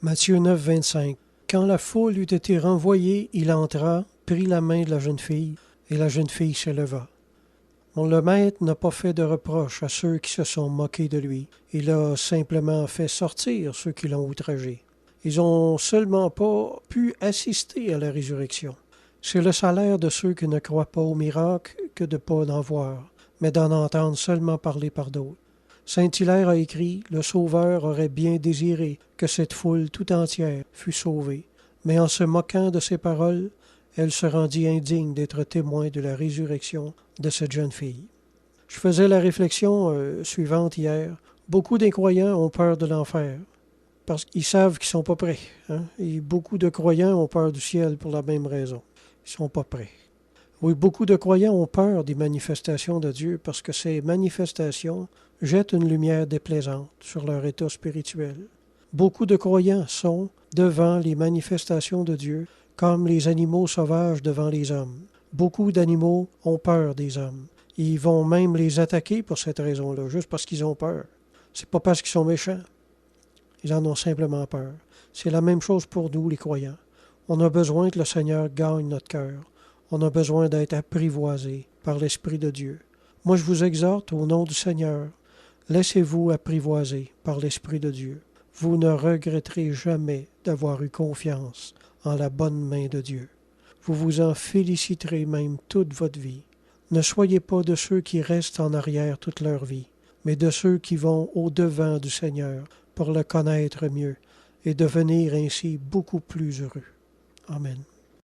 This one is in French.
Matthieu 9, 25. Quand la foule eut été renvoyée, il entra, prit la main de la jeune fille, et la jeune fille s'éleva. Bon, le maître n'a pas fait de reproche à ceux qui se sont moqués de lui. Il a simplement fait sortir ceux qui l'ont outragé. Ils n'ont seulement pas pu assister à la résurrection. C'est le salaire de ceux qui ne croient pas au miracle que de ne pas en voir, mais d'en entendre seulement parler par d'autres. Saint-Hilaire a écrit « Le Sauveur aurait bien désiré que cette foule tout entière fût sauvée, mais en se moquant de ses paroles, elle se rendit indigne d'être témoin de la résurrection de cette jeune fille. » Je faisais la réflexion suivante hier. Beaucoup d'incroyants ont peur de l'enfer parce qu'ils savent qu'ils ne sont pas prêts. Et beaucoup de croyants ont peur du ciel pour la même raison. Ils ne sont pas prêts. Oui, beaucoup de croyants ont peur des manifestations de Dieu parce que ces manifestations jettent une lumière déplaisante sur leur état spirituel. Beaucoup de croyants sont devant les manifestations de Dieu comme les animaux sauvages devant les hommes. Beaucoup d'animaux ont peur des hommes. Ils vont même les attaquer pour cette raison-là, juste parce qu'ils ont peur. C'est pas parce qu'ils sont méchants. Ils en ont simplement peur. C'est la même chose pour nous, les croyants. On a besoin que le Seigneur gagne notre cœur. On a besoin d'être apprivoisé par l'Esprit de Dieu. Moi, je vous exhorte au nom du Seigneur, laissez-vous apprivoiser par l'Esprit de Dieu. Vous ne regretterez jamais d'avoir eu confiance en la bonne main de Dieu. Vous vous en féliciterez même toute votre vie. Ne soyez pas de ceux qui restent en arrière toute leur vie, mais de ceux qui vont au-devant du Seigneur pour le connaître mieux et devenir ainsi beaucoup plus heureux. Amen.